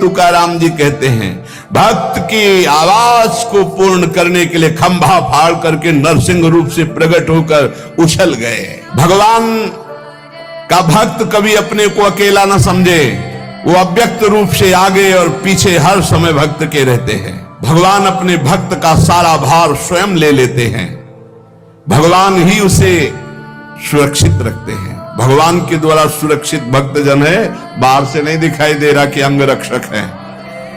तुकाराम जी कहते हैं, भक्त की आवाज को पूर्ण करने के लिए खंभा फाड़ करके नरसिंह रूप से प्रकट होकर उछल गए। भगवान का भक्त कभी अपने को अकेला न समझे, वो अव्यक्त रूप से आगे और पीछे हर समय भक्त के रहते हैं। भगवान अपने भक्त का सारा भार स्वयं ले लेते हैं, भगवान ही उसे सुरक्षित रखते हैं। भगवान के द्वारा सुरक्षित भक्त जन है, बाहर से नहीं दिखाई दे रहा कि अंग रक्षक है।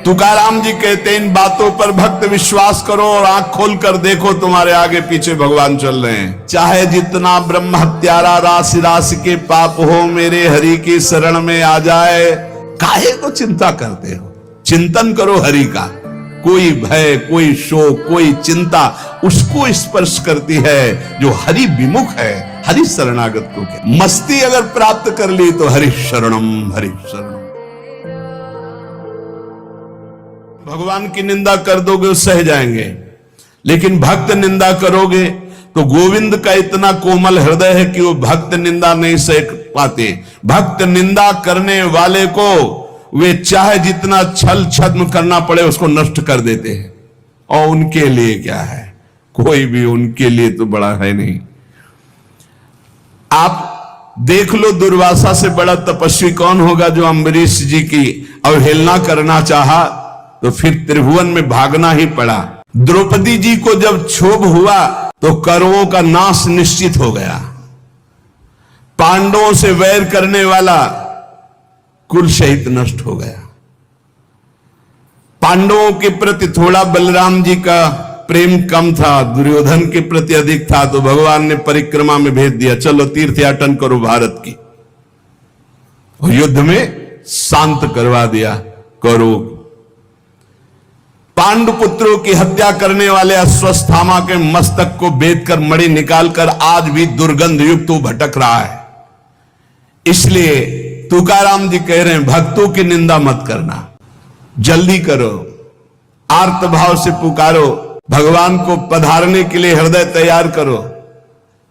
तुकाराम जी कहते हैं, इन बातों पर भक्त विश्वास करो और आंख खोल कर देखो, तुम्हारे आगे पीछे भगवान चल रहे हैं। चाहे जितना ब्रह्म हत्यारा राशि राशि के पाप हो, मेरे हरि की शरण में आ जाए। काहे को चिंता करते हो? चिंतन करो हरि का। कोई भय, कोई शोक, कोई चिंता उसको स्पर्श करती है जो हरि विमुख है, हरि शरणागत को क्या। मस्ती अगर प्राप्त कर ली तो हरि शरणम, हरि शरणम। भगवान की निंदा कर दोगे सह जाएंगे, लेकिन भक्त निंदा करोगे तो गोविंद का इतना कोमल हृदय है कि वो भक्त निंदा नहीं सह पाते। भक्त निंदा करने वाले को वे चाहे जितना छल छद्म करना पड़े उसको नष्ट कर देते हैं। और उनके लिए क्या है? कोई भी उनके लिए तो बड़ा है नहीं। आप देख लो, दुर्वासा से बड़ा तपस्वी कौन होगा जो अम्बरीश जी की अवहेलना करना चाहा तो फिर त्रिभुवन में भागना ही पड़ा। द्रौपदी जी को जब क्षोभ हुआ तो कौरवों का नाश निश्चित हो गया। पांडवों से वैर करने वाला कुल सहित नष्ट हो गया। पांडवों के प्रति थोड़ा बलराम जी का प्रेम कम था, दुर्योधन के प्रति अधिक था, तो भगवान ने परिक्रमा में भेज दिया, चलो तीर्थयाटन करो भारत की। और युद्ध में शांत करवा दिया कौरवों। पांडुपुत्रों की हत्या करने वाले अश्वत्थामा के मस्तक को बेचकर मणि निकालकर आज भी दुर्गंध युक्त भटक रहा है। इसलिए तुकाराम जी कह रहे हैं, भक्तों की निंदा मत करना, जल्दी करो, आर्त भाव से पुकारो, भगवान को पधारने के लिए हृदय तैयार करो।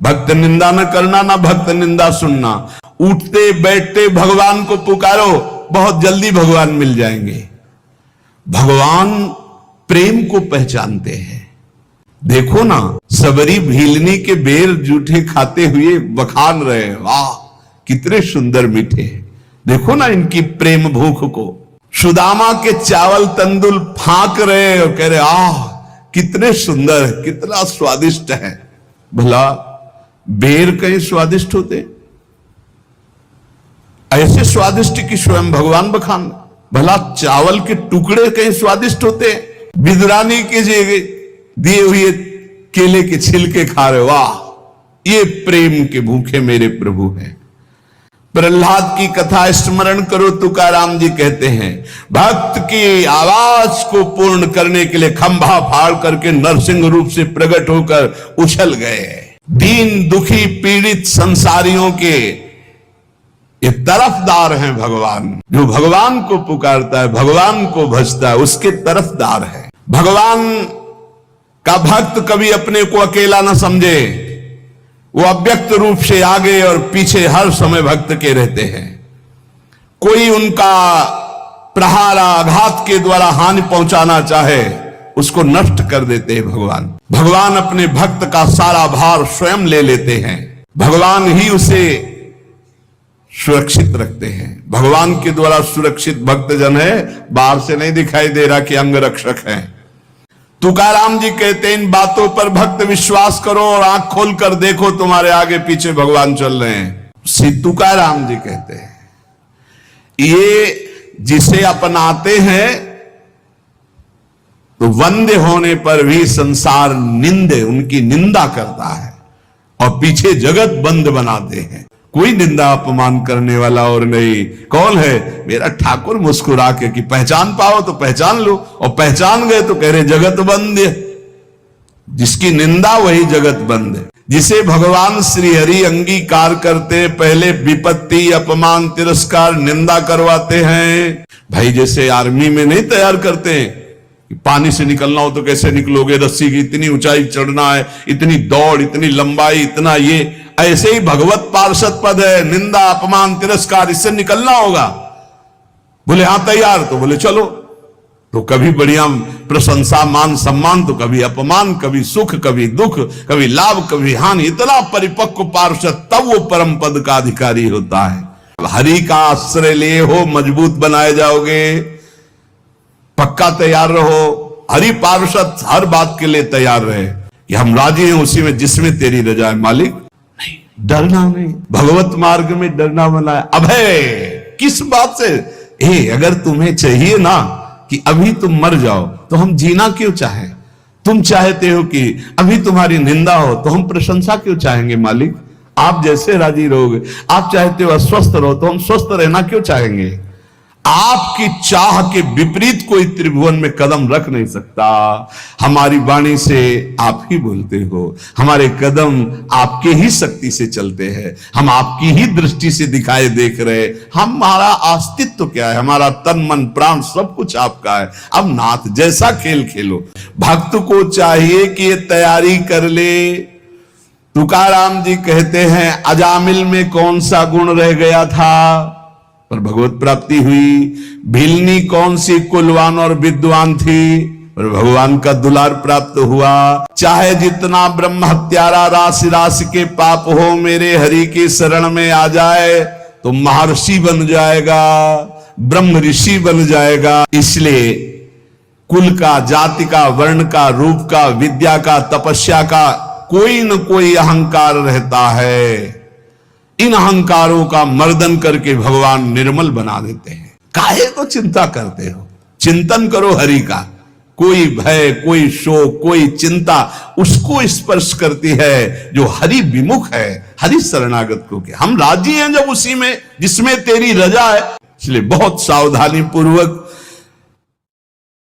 भक्त निंदा न करना, ना भक्त निंदा सुनना। उठते बैठते भगवान को पुकारो, बहुत जल्दी भगवान मिल जाएंगे। भगवान प्रेम को पहचानते हैं। देखो ना, सबरी भीलनी के बेर जूठे खाते हुए बखान रहे हैं, वाह कितने सुंदर मीठे हैं। देखो ना इनकी प्रेम भूख को। सुदामा के चावल तंदुल फांक रहे और कह रहे, आह कितने सुंदर, कितना स्वादिष्ट है। भला बेर कहीं स्वादिष्ट होते? ऐसे स्वादिष्ट की स्वयं भगवान बखान। भला चावल के टुकड़े कहीं स्वादिष्ट होते? बिदुरानी के दिए हुए केले के छिलके खा रहे, वाह ये प्रेम के भूखे मेरे प्रभु हैं। प्रहलाद की कथा स्मरण करो, तुकाराम जी कहते हैं, भक्त की आवाज को पूर्ण करने के लिए खंभा फाड़ करके नरसिंह रूप से प्रकट होकर उछल गए। दीन दुखी पीड़ित संसारियों के ये तरफदार हैं भगवान। जो भगवान को पुकारता है, भगवान को भजता है, उसके तरफदार है। भगवान का भक्त कभी अपने को अकेला न समझे, वो अव्यक्त रूप से आगे और पीछे हर समय भक्त के रहते हैं। कोई उनका प्रहार आघात के द्वारा हानि पहुंचाना चाहे उसको नष्ट कर देते हैं भगवान। भगवान अपने भक्त का सारा भार स्वयं ले लेते हैं, भगवान ही उसे सुरक्षित रखते हैं। भगवान के द्वारा सुरक्षित भक्त जन है, बाहर से नहीं दिखाई दे रहा कि अंग रक्षक है। तुकाराम जी कहते हैं, इन बातों पर भक्त विश्वास करो और आंख खोल कर देखो, तुम्हारे आगे पीछे भगवान चल रहे हैं। श्री तुकाराम जी कहते हैं, ये जिसे अपनाते हैं तो वंदे होने पर भी संसार निंदे, उनकी निंदा करता है और पीछे जगत बंद बनाते हैं। कोई निंदा अपमान करने वाला और नहीं। कौन है? मेरा ठाकुर मुस्कुरा के कि पहचान पाओ तो पहचान लो, और पहचान गए तो कह रहे जगत बंद है। जिसकी निंदा वही जगत बंद है। जिसे भगवान श्री हरि अंगीकार करते, पहले विपत्ति अपमान तिरस्कार निंदा करवाते हैं। भाई जैसे आर्मी में नहीं तैयार करते, पानी से निकलना हो तो कैसे निकलोगे, रस्सी की इतनी ऊंचाई चढ़ना है, इतनी दौड़, इतनी लंबाई, इतना ये, ऐसे ही भगवत पार्षद पद है, निंदा अपमान तिरस्कार, इससे निकलना होगा। बोले हाँ तैयार, तो बोले चलो। तो कभी बढ़िया प्रशंसा मान सम्मान, तो कभी अपमान, कभी सुख कभी दुख, कभी लाभ कभी हानि। इतना परिपक्व पार्षद तब वो परम पद का अधिकारी होता है। हरि का आश्रय लिए हो, मजबूत बनाए जाओगे, पक्का तैयार रहो। हरि पार्षद हर बात के लिए तैयार रहे कि हम राजी हैं उसी में जिसमें तेरी रजा है मालिक। नहीं, डरना नहीं, भगवत मार्ग में डरना मना है। अभय किस बात से? अगर तुम्हें चाहिए ना कि अभी तुम मर जाओ, तो हम जीना क्यों चाहें? तुम चाहते हो कि अभी तुम्हारी निंदा हो, तो हम प्रशंसा क्यों चाहेंगे मालिक? आप जैसे राजी रहोगे। आप चाहते हो अस्वस्थ रहो, तो हम स्वस्थ रहना क्यों चाहेंगे? आपकी चाह के विपरीत कोई त्रिभुवन में कदम रख नहीं सकता। हमारी वाणी से आप ही बोलते हो, हमारे कदम आपके ही शक्ति से चलते हैं, हम आपकी ही दृष्टि से दिखाए देख रहे। हमारा अस्तित्व क्या है? हमारा तन मन प्राण सब कुछ आपका है। अब नाथ जैसा खेल खेलो। भक्त को चाहिए कि ये तैयारी कर ले। तुकाराम जी कहते हैं, अजामिल में कौन सा गुण रह गया था पर भगवत प्राप्ति हुई। भिलनी कौन सी कुलवान और विद्वान थी पर भगवान का दुलार प्राप्त हुआ। चाहे जितना ब्रह्म हत्यारा राशि राशि के पाप हो, मेरे हरि की शरण में आ जाए तो महर्षि बन जाएगा, ब्रह्म ऋषि बन जाएगा। इसलिए कुल का, जाति का, वर्ण का, रूप का, विद्या का, तपस्या का कोई न कोई अहंकार रहता है। इन अहंकारों का मर्दन करके भगवान निर्मल बना देते हैं। काहे को चिंता करते हो? चिंतन करो हरि का। कोई भय, कोई शोक, कोई चिंता उसको स्पर्श करती है जो हरि विमुख है, हरि शरणागत को के। हम राजी हैं जब उसी में जिसमें तेरी रजा है। इसलिए बहुत सावधानी पूर्वक